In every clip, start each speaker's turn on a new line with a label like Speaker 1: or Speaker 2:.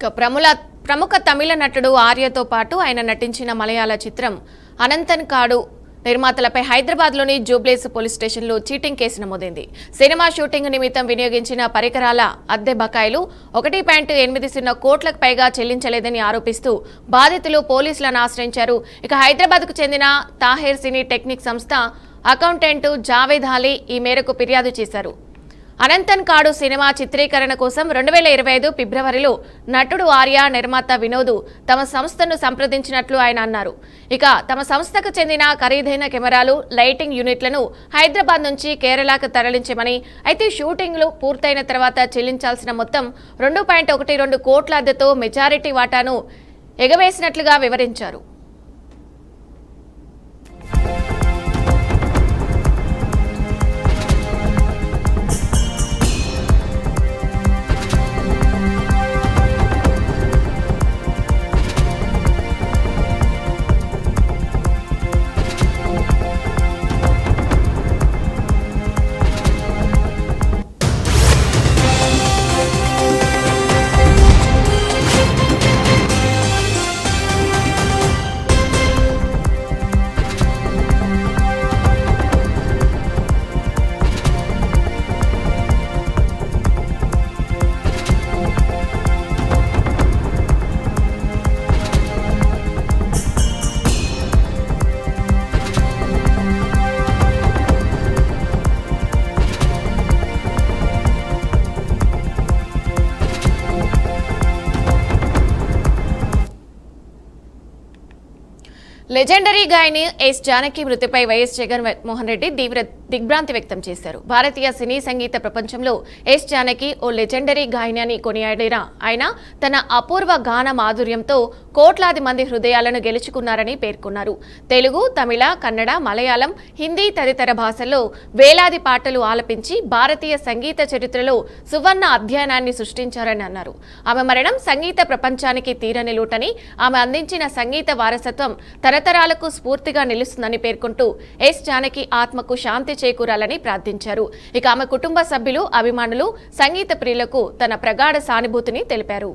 Speaker 1: ప్రముఖ తమిళ నటుడు ఆర్యతో పాటు ఆయన నటించిన మలయాళ చిత్రం అనంతన్ కాడు నిర్మాతలపై హైదరాబాద్లోని జూబ్లీస్ పోలీస్ స్టేషన్లో చీటింగ్ కేసు నమోదైంది. సినిమా షూటింగ్ నిమిత్తం వినియోగించిన పరికరాల అద్దె బకాయిలు 1.80 కోట్లకు పైగా చెల్లించలేదని ఆరోపిస్తూ బాధితులు పోలీసులను ఆశ్రయించారు. ఇక హైదరాబాద్కు చెందిన తాహేర్ సినీ టెక్నిక్ సంస్థ అకౌంటెంట్ జావేద్ అలీ ఈ మేరకు ఫిర్యాదు చేశారు. అనంతన్ కాడు సినిమా చిత్రీకరణ కోసం 2025 ఫిబ్రవరిలో నటుడు ఆర్య, నిర్మాత వినోద్ తమ సంస్థను సంప్రదించినట్లు ఆయన అన్నారు. ఇక తమ సంస్థకు చెందిన ఖరీదైన కెమెరాలు, లైటింగ్ యూనిట్లను హైదరాబాద్ నుంచి కేరళకు తరలించమని, అయితే షూటింగ్లు పూర్తయిన తర్వాత చెల్లించాల్సిన మొత్తం 2.12 కోట్ల అద్దెతో మెజారిటీ వాటాను ఎగవేసినట్లుగా వివరించారు. లెజెండరీ గాయని ఎస్ జానకి మృతిపై వైఎస్ జగన్మోహన్ రెడ్డి తీవ్ర దిగ్భ్రాంతి వ్యక్తం చేశారు. భారతీయ సినీ సంగీత ప్రపంచంలో ఎస్ జానకి ఓ లెజెండరీ గాయని అని కొనియాడిన ఆయన తన అపూర్వ గాన మాధుర్యంతో కోట్లాది మంది హృదయాలను గెలుచుకున్నారని పేర్కొన్నారు. తెలుగు, తమిళ, కన్నడ, మలయాళం, హిందీ తదితర భాషల్లో వేలాది పాటలు ఆలపించి భారతీయ సంగీత చరిత్రలో సువర్ణ అధ్యయనాన్ని సృష్టించారని అన్నారు. ఆమె మరణం సంగీత ప్రపంచానికి తీరని లోటని, ఆమె అందించిన సంగీత వారసత్వం తరతరాలకు స్ఫూర్తిగా నిలుస్తుందని పేర్కొంటూ ఎస్ జానకి ఆత్మకు శాంతి చేకూరాలని ప్రార్థించారు. ఇక ఆమె కుటుంబ సభ్యులు, అభిమానులు, సంగీత ప్రియులకు తన ప్రగాఢ సానుభూతిని తెలిపారు.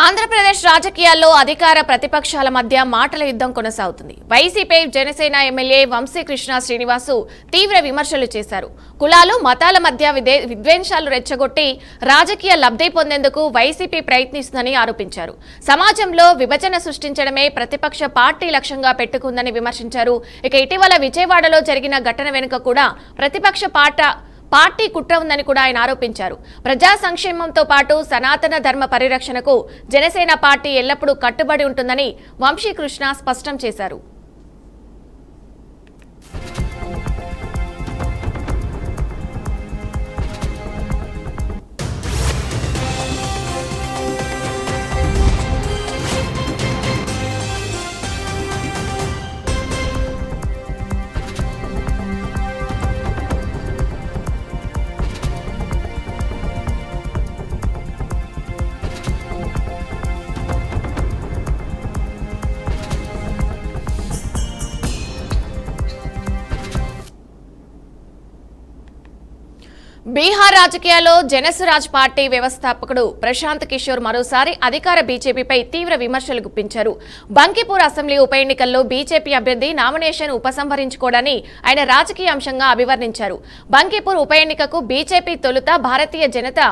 Speaker 1: ఆంధ్రప్రదేశ్ రాజకీయాల్లో అధికార ప్రతిపక్షాల మధ్య మాటల యుద్ధం కొనసాగుతుంది. వైసీపీ, జనసేన ఎమ్మెల్యే వంశీకృష్ణ శ్రీనివాసు తీవ్ర విమర్శలు చేశారు. కులాలు, మతాల మధ్య విద్వేషాలు రెచ్చగొట్టి రాజకీయ లబ్ధి పొందేందుకు వైసీపీ ప్రయత్నిస్తుందని ఆరోపించారు. సమాజంలో విభజన సృష్టించడమే ప్రతిపక్ష పార్టీ లక్ష్యంగా పెట్టుకుందని విమర్శించారు. ఇక ఇటీవల విజయవాడలో జరిగిన ఘటన వెనుక కూడా ప్రతిపక్ష పార్టీ కుట్ర ఉందని కూడా ఆయన ఆరోపించారు. ప్రజా సంక్షేమంతో పాటు సనాతన ధర్మ పరిరక్షణకు జనసేన పార్టీ ఎల్లప్పుడూ కట్టుబడి ఉంటుందని వంశీకృష్ణ స్పష్టం చేశారు. బీహార్ రాజకీయాల్లో జనసురాజ్ పార్టీ వ్యవస్థాపకుడు ప్రశాంత్ కిషోర్ మరోసారి అధికార బీజేపీపై తీవ్ర విమర్శలు గుప్పించారు. బంకిపూర్ అసెంబ్లీ ఉప ఎన్నికల్లో బీజేపీ అభ్యర్థి నామినేషన్ ఉపసంహరించుకోవడాన్ని ఆయన రాజకీయ అంశంగా అభివర్ణించారు. బంకిపూర్ ఉప ఎన్నికకు బీజేపీ తొలుత భారతీయ జనతా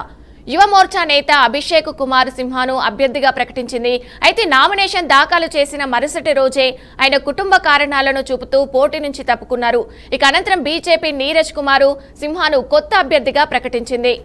Speaker 1: యువ మోర్చా నేత అభిషేక్ కుమార్ సింహాను అభ్యర్థిగా ప్రకటించింది. అయితే నామినేషన్ దాఖలు చేసిన మరుసటి రోజే ఆయన కుటుంబ కారణాలను చూపుతూ పోటీ నుంచి తప్పుకున్నారు. ఇక అనంతరం బీజేపీ నీరజ్ కుమార్ సింహాను కొత్త అభ్యర్థిగా ప్రకటించింది.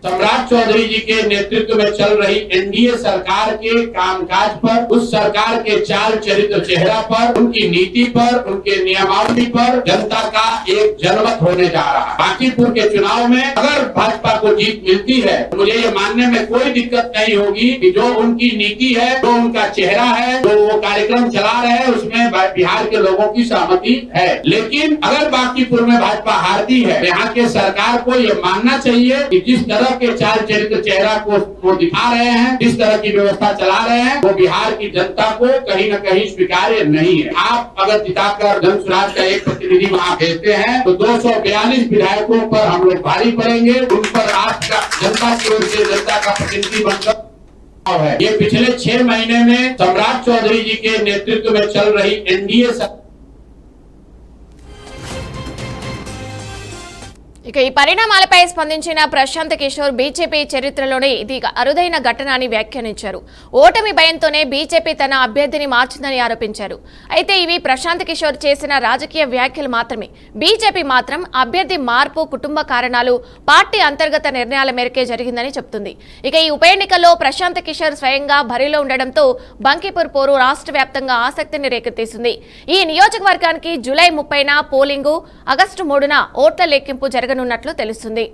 Speaker 2: सम्राट चौधरी जी के नेतृत्व में चल रही एनडीए सरकार के कामकाज पर, उस सरकार के चाल चरित्र चेहरा पर, उनकी नीति पर, उनके नियमावली पर जनता का एक जनमत होने जा रहा है। बांकीपुर के चुनाव में अगर भाजपा को जीत मिलती है तो मुझे ये मानने में कोई दिक्कत नहीं होगी कि जो उनकी नीति है, जो उनका चेहरा है, जो वो कार्यक्रम चला रहे हैं, उसमें बिहार के लोगों की सहमति है। लेकिन अगर बांकीपुर में भाजपा हारती है, यहाँ के सरकार को ये मानना चाहिए कि जिस तरह के चाल चरित्र चेहरा को दिखा रहे हैं, जिस तरह की व्यवस्था चला रहे हैं, वो बिहार की जनता को कहीं न कहीं स्वीकार्य नहीं है। आप अगर जिताकर जन स्वराज का एक प्रतिनिधि वहाँ भेजते हैं तो 242 विधायकों पर हम लोग भारी पड़ेंगे। उन पर आपका जनता की ओर से जनता का प्रतिनिधि बनकर है। ये पिछले 6 महीने में सम्राट चौधरी जी के नेतृत्व में चल रही एनडीए
Speaker 1: ఇక ఈ పరిణామాలపై స్పందించిన ప్రశాంత్ కిషోర్ బీజేపీ చరిత్రలోనే ఇది అరుదైన ఘటన అని వ్యాఖ్యానించారు. ఓటమి భయంతోనే బీజేపీ తన అభ్యర్థిని మార్చిందని ఆరోపించారు. అయితే ఇవి ప్రశాంత్ కిషోర్ చేసిన రాజకీయ వ్యాఖ్యలు మాత్రమే. బీజేపీ మాత్రం అభ్యర్థి మార్పు కుటుంబ కారణాలు, పార్టీ అంతర్గత నిర్ణయాల మేరకే జరిగిందని చెబుతుంది. ఇక ఈ ఉప ఎన్నికల్లో ప్రశాంత్ కిషోర్ స్వయంగా బరిలో ఉండడంతో బంకీపూర్ పోరు రాష్ట్ర వ్యాప్తంగా ఆసక్తిని రేకెత్తేసింది. ఈ నియోజకవర్గానికి జూలై 30న పోలింగు, ఆగస్టు 3న ఓట్ల లెక్కింపు జరగనున్నట్లు తెలుస్తుంది.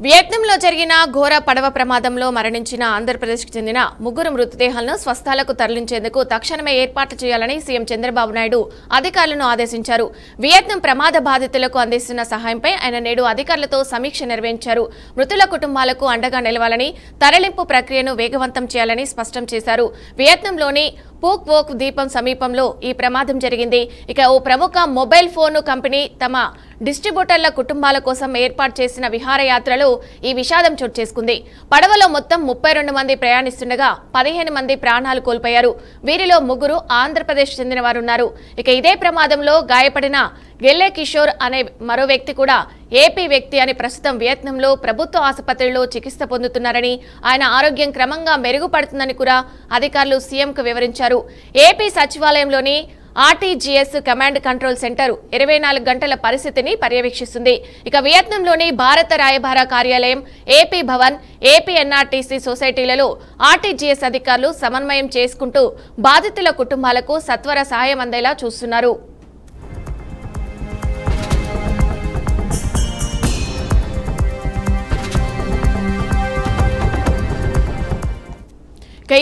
Speaker 1: వియత్నాంలో జరిగిన ఘోర పడవ ప్రమాదంలో మరణించిన ఆంధ్రప్రదేశ్కు చెందిన 3 మృతదేహాలను స్వస్థలాలకు తరలించేందుకు తక్షణమే ఏర్పాట్లు చేయాలని సీఎం చంద్రబాబు నాయుడు అధికారులను ఆదేశించారు. వియత్నాం ప్రమాద బాధితులకు అందిస్తున్న సహాయంపై ఆయన నేడు అధికారులతో సమీక్ష నిర్వహించారు. మృతుల కుటుంబాలకు అండగా నిలవాలని, తరలింపు ప్రక్రియను వేగవంతం చేయాలని స్పష్టం చేశారు. వియత్నాంలోని పూక్ వోక్ ద్వీపం సమీపంలో ఈ ప్రమాదం జరిగింది. ఇక ఓ ప్రముఖ మొబైల్ ఫోన్ కంపెనీ తమ డిస్ట్రిబ్యూటర్ల కుటుంబాల కోసం ఏర్పాటు చేసిన విహారయాత్రలో ఈ విషాదం చోటు చేసుకుంది. పడవలో మొత్తం 32 మంది ప్రయాణిస్తుండగా 15 మంది ప్రాణాలు కోల్పోయారు. వీరిలో 3 ఆంధ్రప్రదేశ్ చెందిన వారున్నారు. ఇక ఇదే ప్రమాదంలో గాయపడిన గెల్లే కిషోర్ అనే మరో వ్యక్తి కూడా ఏపీ వ్యక్తి అని ప్రస్తుతం వియత్నాంలో ప్రభుత్వ ఆసుపత్రిలో చికిత్స పొందుతున్నారని, ఆయన ఆరోగ్యం క్రమంగా మెరుగుపడుతుందని కూడా అధికారులు సీఎంకు వివరించారు. ఏపీ సచివాలయంలోని ఆర్టీజీఎస్ కమాండ్ కంట్రోల్ సెంటర్ 24 గంటల పరిస్థితిని పర్యవేక్షిస్తుంది. ఇక వియత్నాంలోని భారత రాయబార కార్యాలయం, ఏపీ భవన్, ఏపీ ఎన్ఆర్టీసీ సొసైటీలలో ఆర్టీజీఎస్ అధికారులు సమన్వయం చేసుకుంటూ బాధితుల కుటుంబాలకు సత్వర సహాయం అందేలా చూస్తున్నారు.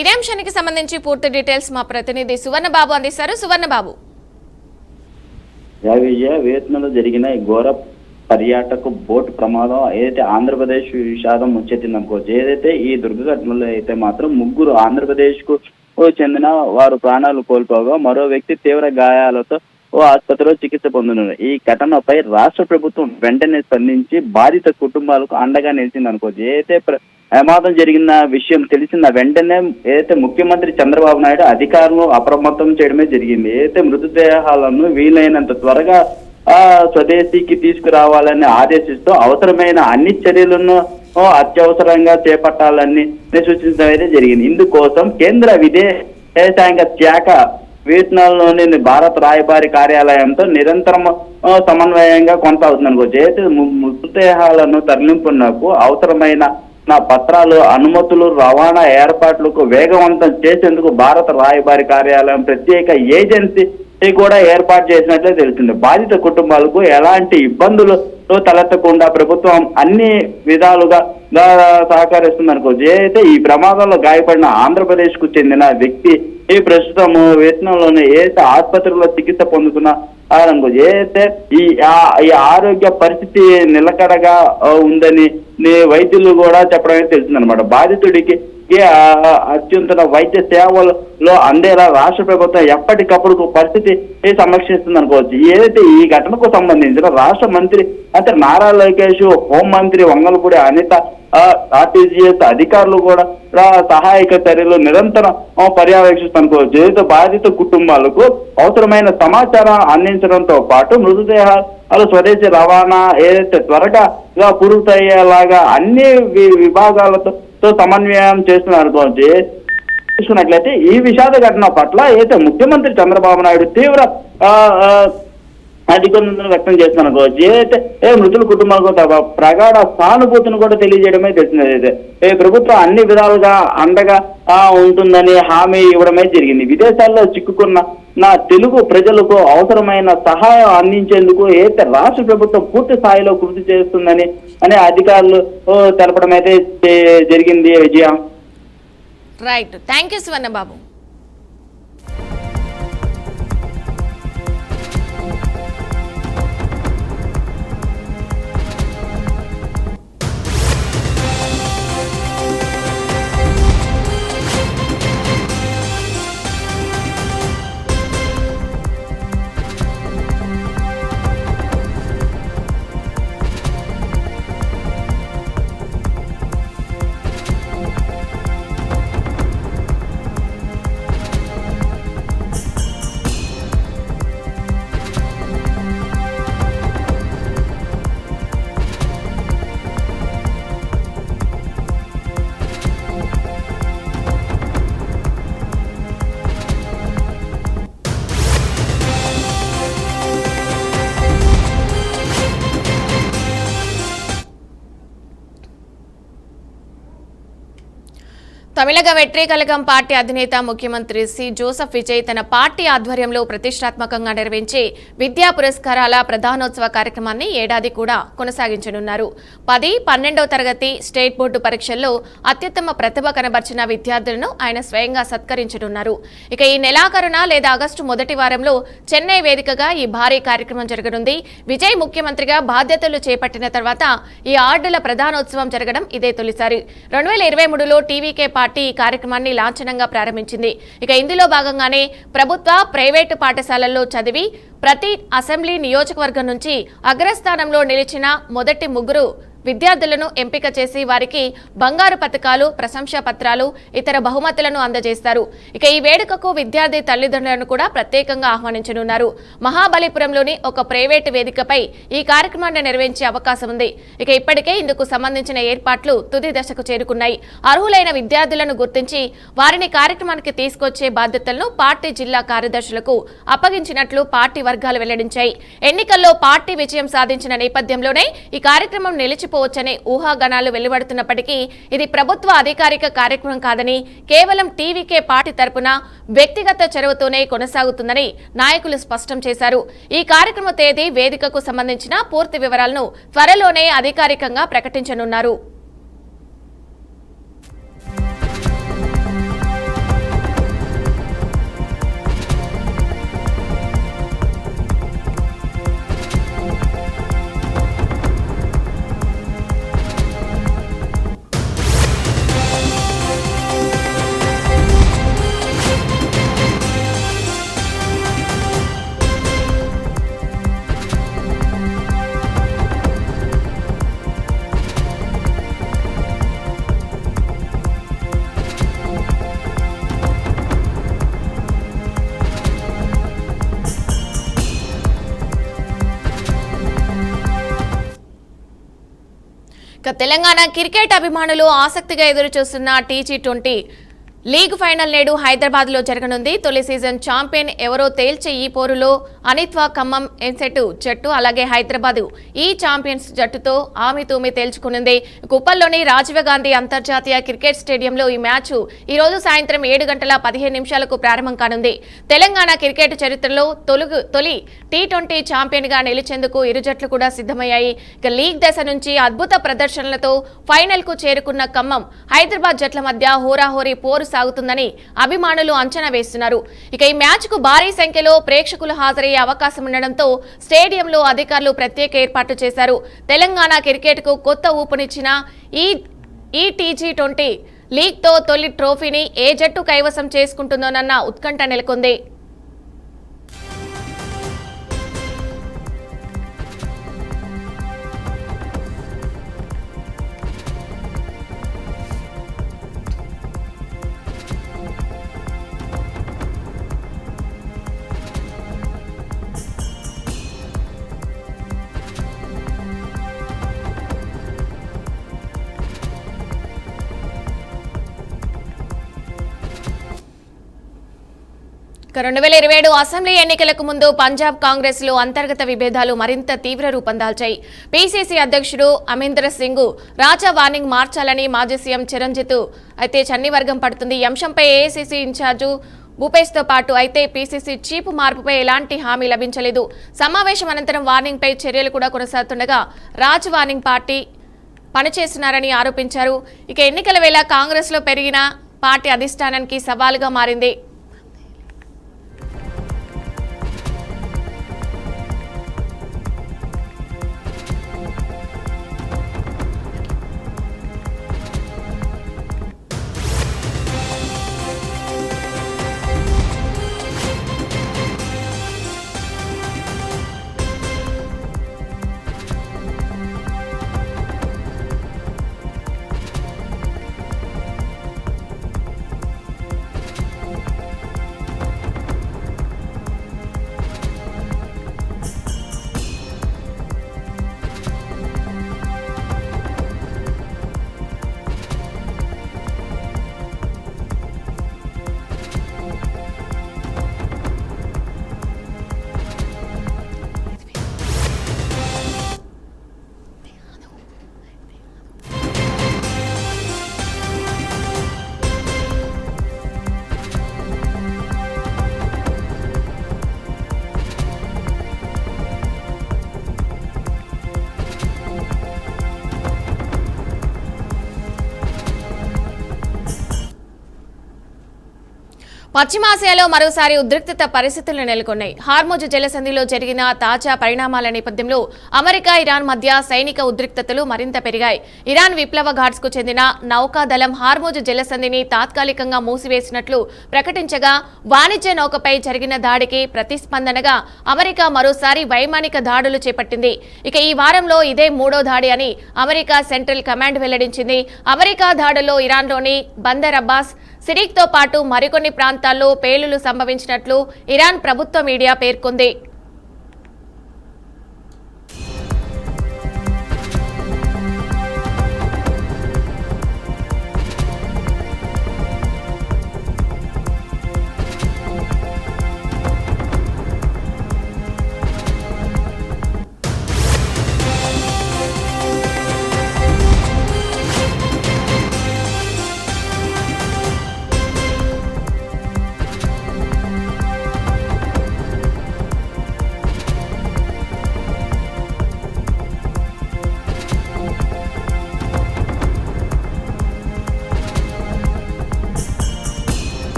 Speaker 1: ఇదే అంశానికి సంబంధించి పూర్తి డీటెయిల్స్ మా ప్రతినిధి సువర్ణబాబు అందిస్తారు. సువర్ణబాబు,
Speaker 3: వియత్నాంలో జరిగిన ఘోర పర్యాటక బోట్ ప్రమాదం ఏదైతే ఆంధ్రప్రదేశ్ విషాదం ముచ్చెత్తింది అనుకోవచ్చు. ఏదైతే ఈ దుర్ఘటనలో అయితే మాత్రం 3 ఆంధ్రప్రదేశ్ కు చెందిన వారు ప్రాణాలు కోల్పోగా మరో వ్యక్తి తీవ్ర గాయాలతో ఆసుపత్రిలో చికిత్స పొందుతున్నారు. ఈ ఘటనపై రాష్ట్ర ప్రభుత్వం వెంటనే స్పందించి బాధిత కుటుంబాలకు అండగా నిలిచింది అనుకోవచ్చు. ఏదైతే ప్రమాదం జరిగిన విషయం తెలిసిన వెంటనే ఏదైతే ముఖ్యమంత్రి చంద్రబాబు నాయుడు అధికారులను అప్రమత్తం చేయడమే జరిగింది. ఏదైతే మృతదేహాలను వీలైనంత త్వరగా స్వదేశీకి తీసుకురావాలని ఆదేశిస్తూ అవసరమైన అన్ని చర్యలను అత్యవసరంగా చేపట్టాలని సూచించడం అయితే జరిగింది. ఇందుకోసం కేంద్ర విదేశాంగ శాఖ వియత్నాంలోని భారత రాయబారి కార్యాలయంతో నిరంతరం సమన్వయంగా కొనసాగుతుంది అనుకోవచ్చు. అయితే మృతదేహాలను తరలింపునకు అవసరమైన పత్రాలు, అనుమతులు, రవాణా ఏర్పాట్లకు వేగవంతం చేసేందుకు భారత రాయబారి కార్యాలయం ప్రత్యేక ఏజెన్సీ కూడా ఏర్పాటు చేసినట్లే తెలిసింది. బాధిత కుటుంబాలకు ఎలాంటి ఇబ్బందులు తలెత్తకుండా ప్రభుత్వం అన్ని విధాలుగా సహకరిస్తుంది అనుకోవచ్చు. ఏదైతే ఈ ప్రమాదంలో గాయపడిన ఆంధ్రప్రదేశ్ కు చెందిన వ్యక్తి ప్రస్తుతం వియత్నాంలోనే ఏదైతే ఆసుపత్రిలో చికిత్స పొందుతున్న అనుకోవచ్చు. ఏదైతే ఈ ఆరోగ్య పరిస్థితి నిలకడగా ఉందని వైద్యులు కూడా చెప్పడం తెలిసిందనమాట. బాధితుడికి అత్యున్నత వైద్య సేవల్లో అందేలా రాష్ట్ర ప్రభుత్వం ఎప్పటికప్పుడు పరిస్థితి సమీక్షిస్తుంది అనుకోవచ్చు. ఏదైతే ఈ ఘటనకు సంబంధించిన రాష్ట్ర మంత్రి అంటే నారా లోకేష్, హోంమంత్రి వంగలపూడి అనిత, ఆర్టీజీఎస్ అధికారులు కూడా సహాయక చర్యలు నిరంతరం పర్యవేక్షిస్తునుకోవచ్చు. ఏదైతే బాధిత కుటుంబాలకు అవసరమైన సమాచారం అందించడంతో పాటు మృతదేహాలు స్వదేశీ రవాణా ఏదైతే త్వరగా పూర్తయ్యేలాగా అన్ని విభాగాలతో సమన్వయం చేస్తున్నారు. చూసుకున్నట్లయితే ఈ విషాద ఘటన పట్ల అయితే ముఖ్యమంత్రి చంద్రబాబు నాయుడు తీవ్ర అధికారులను వ్యక్తం చేస్తున్నారు. ఏదైతే మృతుల కుటుంబాలకు ప్రగాఢ సానుభూతిని కూడా తెలియజేయడమే తెలిసింది. అయితే ప్రభుత్వం అన్ని విధాలుగా అండగా ఉంటుందని హామీ ఇవ్వడమే జరిగింది. విదేశాల్లో చిక్కుకున్న తెలుగు ప్రజలకు అవసరమైన సహాయం అందించేందుకు అయితే రాష్ట్ర ప్రభుత్వం పూర్తి స్థాయిలో కృషి చేస్తుందని అధికారులు తెలపడం అయితే జరిగింది. Vijaya,
Speaker 1: right, thank you Suvarna Babu. తమిళగ వ్యతిరేకలగం పార్టీ అధినేత ముఖ్యమంత్రి సి జోసెఫ్ విజయ్ తన పార్టీ ఆధ్వర్యంలో ప్రతిష్టాత్మకంగా నిర్వహించే విద్యా పురస్కారాల ప్రధానోత్సవ కార్యక్రమాన్ని ఏడాది కూడా కొనసాగించనున్నారు. 10, 12వ తరగతి స్టేట్ బోర్డు పరీక్షల్లో అత్యుత్తమ ప్రతిభ కనబర్చిన విద్యార్థులను ఆయన స్వయంగా సత్కరించనున్నారు. ఇక ఈ నెలాఖరున లేదా ఆగస్టు మొదటి వారంలో చెన్నై వేదికగా ఈ భారీ కార్యక్రమం జరగనుంది. విజయ్ ముఖ్యమంత్రిగా బాధ్యతలు చేపట్టిన తర్వాత ఈ అవార్డుల ప్రధానోత్సవం జరగడం ఇదే తొలిసారి. 2023లో టీవీకే పార్టీ ఈ కార్యక్రమాన్ని లాంఛనంగా ప్రారంభించింది. ఇక ఇందులో భాగంగానే ప్రభుత్వ, ప్రైవేటు పాఠశాలల్లో చదివి ప్రతి అసెంబ్లీ నియోజకవర్గం నుంచి అగ్రస్థానంలో నిలిచిన మొదటి 3 విద్యార్థులను ఎంపిక చేసి వారికి బంగారు పతకాలు, ప్రశంసా పత్రాలు, ఇతర బహుమతులను అందజేస్తారు. ఇక ఈ వేడుకకు విద్యార్థి తల్లిదండ్రులను కూడా ప్రత్యేకంగా ఆహ్వానించనున్నారు. మహాబలిపురంలోని ఒక ప్రైవేటు వేదికపై ఈ కార్యక్రమాన్ని నిర్వహించే అవకాశం ఉంది. ఇక ఇప్పటికే ఇందుకు సంబంధించిన ఏర్పాట్లు తుది దశకు చేరుకున్నాయి. అర్హులైన విద్యార్థులను గుర్తించి వారిని కార్యక్రమానికి తీసుకొచ్చే బాధ్యతలను పార్టీ జిల్లా కార్యదర్శులకు అప్పగించినట్లు పార్టీ వర్గాలు వెల్లడించాయి. ఎన్నికల్లో పార్టీ విజయం సాధించిన నేపథ్యంలోనే ఈ కార్యక్రమం నిలిచిపోవచ్చనే ఊహాగానాలు వెలువడుతున్నప్పటికీ ఇది ప్రభుత్వ అధికారిక కార్యక్రమం కాదని, కేవలం టీవీకే పార్టీ తరపున వ్యక్తిగత చొరవతోనే కొనసాగుతుందని నాయకులు స్పష్టం చేశారు. ఈ కార్యక్రమ తేదీ, వేదికకు సంబంధించిన పూర్తి వివరాలను త్వరలోనే అధికారికంగా ప్రకటించనున్నారు. తెలంగాణ క్రికెట్ అభిమానులు ఆసక్తిగా ఎదురుచూస్తున్న T20 లీగ్ ఫైనల్ నేడు హైదరాబాద్ లో జరగనుంది. తొలి సీజన్ ఛాంపియన్ ఎవరో తేల్చే ఈ పోరులో అనిత్వా ఖమ్మం ఎన్సెట్ జట్టు అలాగే హైదరాబాద్ ఈ ఛాంపియన్స్ జట్టుతో ఆమితూమి తేల్చుకునుంది. కుప్పల్లోని రాజీవ్ గాంధీ అంతర్జాతీయ క్రికెట్ స్టేడియంలో ఈ మ్యాచ్ ఈ రోజు సాయంత్రం 7:15 ప్రారంభం కానుంది. తెలంగాణ క్రికెట్ చరిత్రలో తొలి T20 ఛాంపియన్ గా నిలిచేందుకు ఇరు జట్లు కూడా సిద్ధమయ్యాయి. ఇక లీగ్ దశ నుంచి అద్భుత ప్రదర్శనలతో ఫైనల్ కు చేరుకున్న ఖమ్మం, హైదరాబాద్ జట్ల మధ్య హోరాహోరీ పోరు సాగుతుందని అభిమానులు అంచనా వేస్తున్నారు. ఇక ఈ మ్యాచ్ కు భారీ సంఖ్యలో ప్రేక్షకులు హాజరయ్యే అవకాశం ఉండడంతో స్టేడియంలో అధికారులు ప్రత్యేక ఏర్పాట్లు చేశారు. తెలంగాణ క్రికెట్ కు కొత్త ఊపునిచ్చిన ఈ T20 లీగ్తో తొలి ట్రోఫీని ఏ జట్టు కైవసం చేసుకుంటుందోనన్న ఉత్కంఠ నెలకొంది. ఇక 2027 అసెంబ్లీ ఎన్నికలకు ముందు పంజాబ్ కాంగ్రెస్ లో అంతర్గత విభేదాలు మరింత తీవ్ర రూపం దాల్చాయి. పీసీసీ అధ్యక్షుడు అమరీందర్ సింగ్ రాజా వార్నింగ్ మార్చాలని మాజీ సీఎం చిరంజిత్ అయితే చన్నివర్గం పడుతుంది. ఈ అంశంపై ఏఐసీసీ ఇన్ఛార్జు భూపేష్తో పాటు అయితే పీసీసీ చీఫ్ మార్పుపై ఎలాంటి హామీ లభించలేదు. సమావేశం అనంతరం వార్నింగ్ పై చర్యలు కూడా కొనసాగుతుండగా రాజ్ వార్నింగ్ పార్టీ పనిచేస్తున్నారని ఆరోపించారు. ఇక ఎన్నికల వేళ కాంగ్రెస్ లో పెరిగిన పార్టీ అధిష్టానానికి సవాలుగా మారింది. పశ్చిమాసియాలో మరోసారి ఉద్రిక్తత పరిస్థితులు నెలకొన్నాయి. హార్ముజ్ జలసంధిలో జరిగిన తాజా పరిణామాల నేపథ్యంలో అమెరికా, ఇరాన్ మధ్య సైనిక ఉద్రిక్తతలు మరింత పెరిగాయి. ఇరాన్ విప్లవ ఘాట్స్ కు చెందిన నౌకాదళం హార్ముజ్ జలసంధిని తాత్కాలికంగా మూసివేసినట్లు ప్రకటించగా, వాణిజ్య నౌకపై జరిగిన దాడికి ప్రతిస్పందనగా అమెరికా మరోసారి వైమానిక దాడులు చేపట్టింది. ఇక ఈ వారంలో ఇదే మూడో దాడి అని అమెరికా సెంట్రల్ కమాండ్ వెల్లడించింది. అమెరికా దాడుల్లో ఇరాన్లోని బందర్ అబ్బాస్, సిరిక్తో పాటు మరికొన్ని ప్రాంతాల్లో పేలులు సంభవించినట్లు ఇరాన్ ప్రభుత్వ మీడియా పేర్కొంది.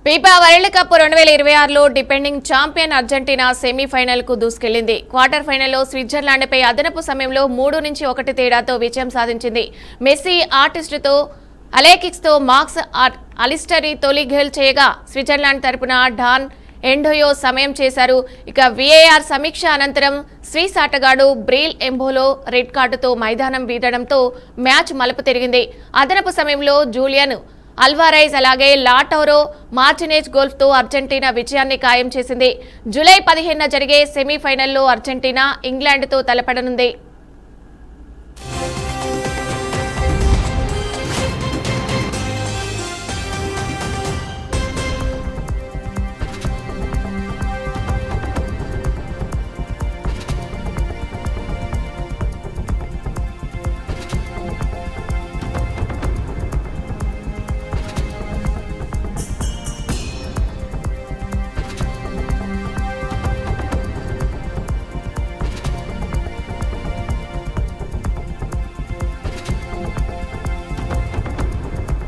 Speaker 1: ఫీఫా వరల్డ్ కప్ 2026లో డిపెండింగ్ ఛాంపియన్ అర్జెంటీనా సెమీఫైనల్ కు దూసుకెళ్లింది. క్వార్టర్ ఫైనల్లో స్విట్జర్లాండ్పై అదనపు సమయంలో 3-1 తేడాతో విజయం సాధించింది. మెస్సీ ఆర్టిస్టుతో అలెక్సిస్తో మార్క్స్ అలిస్టరీ తొలి గోల్ చేయగా, స్విట్జర్లాండ్ తరపున డాన్ ఎండోయో సమయం చేశారు. ఇక వీఏఆర్ సమీక్ష అనంతరం స్విస్ ఆటగాడు బ్రీల్ ఎంబోలో రెడ్ కార్డుతో మైదానం వీడడంతో మ్యాచ్ మలుపు తిరిగింది. అదనపు సమయంలో జూలియన్ అల్వారైజ్ అలాగే లాటౌరో మార్టినేజ్ గోల్ఫ్తో అర్జెంటీనా విజయాన్ని ఖాయం చేసింది. జూలై 15న జరిగే సెమీఫైనల్లో అర్జెంటీనా ఇంగ్లాండ్తో తలపడనుంది.